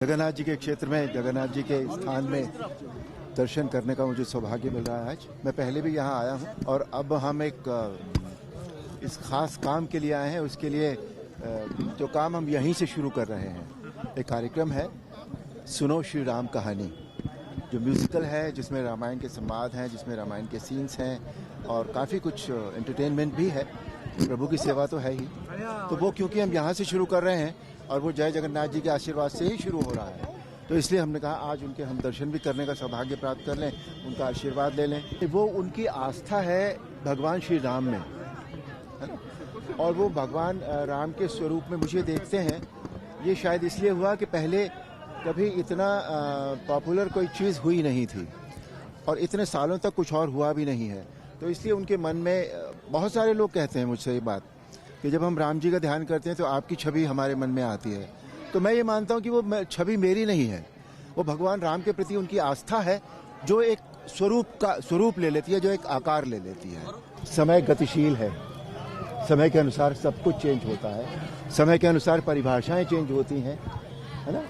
जगन्नाथ जी के क्षेत्र में, जगन्नाथ जी के स्थान में दर्शन करने का मुझे सौभाग्य मिल रहा है आज। मैं पहले भी यहाँ आया हूँ और अब हम इस खास काम के लिए आए हैं। उसके लिए जो काम हम यहीं से शुरू कर रहे हैं, एक कार्यक्रम है सुनो श्री राम कहानी, जो म्यूजिकल है, जिसमें रामायण के संवाद हैं, जिसमें रामायण के सीन्स हैं और काफ़ी कुछ एंटरटेनमेंट भी है। प्रभु की सेवा तो है ही, तो वो क्योंकि हम यहाँ से शुरू कर रहे हैं और वो जय जगन्नाथ जी के आशीर्वाद से ही शुरू हो रहा है, तो इसलिए हमने कहा आज उनके हम दर्शन भी करने का सौभाग्य प्राप्त कर लें, उनका आशीर्वाद ले लें। वो उनकी आस्था है भगवान श्री राम में, है ना? और वो भगवान राम के स्वरूप में मुझे देखते हैं। ये शायद इसलिए हुआ कि पहले कभी इतना पॉपुलर कोई चीज़ हुई नहीं थी और इतने सालों तक कुछ और हुआ भी नहीं है, तो इसलिए उनके मन में बहुत सारे लोग कहते हैं मुझसे ये बात कि जब हम राम जी का ध्यान करते हैं तो आपकी छवि हमारे मन में आती है। तो मैं ये मानता हूँ कि वो छवि मेरी नहीं है, वो भगवान राम के प्रति उनकी आस्था है, जो एक स्वरूप ले लेती है, जो एक आकार ले लेती है। समय गतिशील है, समय के अनुसार सब कुछ चेंज होता है, समय के अनुसार परिभाषाएं चेंज होती हैं, है ना?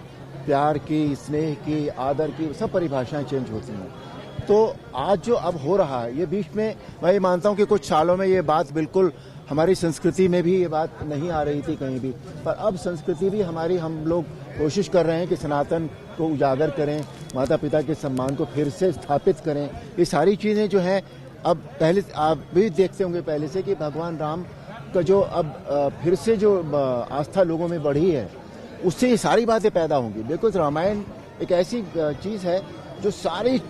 प्यार की, स्नेह की, आदर की, सब परिभाषाएं चेंज होती हैं। तो आज जो अब हो रहा है, ये बीच में मैं ये मानता हूँ कि कुछ सालों में ये बात बिल्कुल हमारी संस्कृति में भी ये बात नहीं आ रही थी कहीं भी, पर अब संस्कृति भी हमारी, हम लोग कोशिश कर रहे हैं कि सनातन को उजागर करें, माता पिता के सम्मान को फिर से स्थापित करें। ये सारी चीज़ें जो हैं, अब पहले आप भी देखते होंगे पहले से कि भगवान राम का जो अब फिर से जो आस्था लोगों में बढ़ी है, उससे ये सारी बातें पैदा होंगी। बिल्कुल रामायण एक ऐसी चीज़ है जो सारी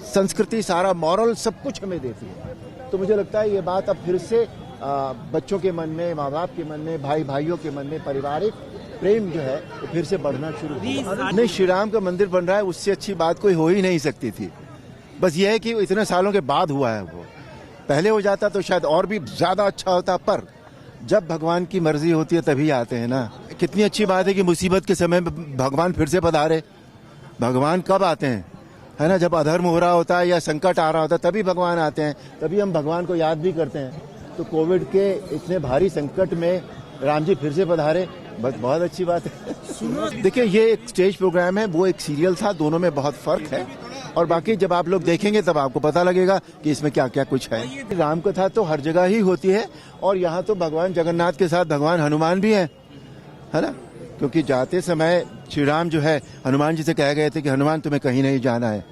संस्कृति, सारा मॉरल सब कुछ हमें देती है। तो मुझे लगता है ये बात अब फिर से बच्चों के मन में, माँ बाप के मन में, भाई भाइयों के मन में पारिवारिक प्रेम जो है वो फिर से बढ़ना शुरू हुआ। नहीं, श्री राम का मंदिर बन रहा है, उससे अच्छी बात कोई हो ही नहीं सकती थी। बस ये है कि इतने सालों के बाद हुआ है, वो पहले हो जाता तो शायद और भी ज्यादा अच्छा होता, पर जब भगवान की मर्जी होती है तभी आते हैं ना। कितनी अच्छी बात है कि मुसीबत के समय में भगवान फिर से पधारे। भगवान कब आते हैं, है ना? जब अधर्म हो रहा होता है या संकट आ रहा होता है तभी भगवान आते हैं, तभी हम भगवान को याद भी करते हैं। तो कोविड के इतने भारी संकट में राम जी फिर से पधारे, बस बहुत अच्छी बात है। देखिए, ये एक स्टेज प्रोग्राम है, वो एक सीरियल था, दोनों में बहुत फर्क है। और बाकी जब आप लोग देखेंगे तब आपको पता लगेगा कि इसमें क्या क्या कुछ है। राम कथा तो हर जगह ही होती है और यहाँ तो भगवान जगन्नाथ के साथ भगवान हनुमान भी हैं, है ना? क्योंकि जाते समय श्री राम जो है हनुमान जी से कह गए थे कि हनुमान तुम्हें कहीं नहीं जाना है,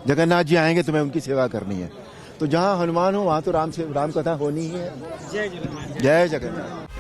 जगन्नाथ जी आएंगे, तुम्हें उनकी सेवा करनी है। तो जहाँ हनुमान हो वहाँ तो राम कथा होनी ही है। जय जगन्नाथ। जय जगन्नाथ।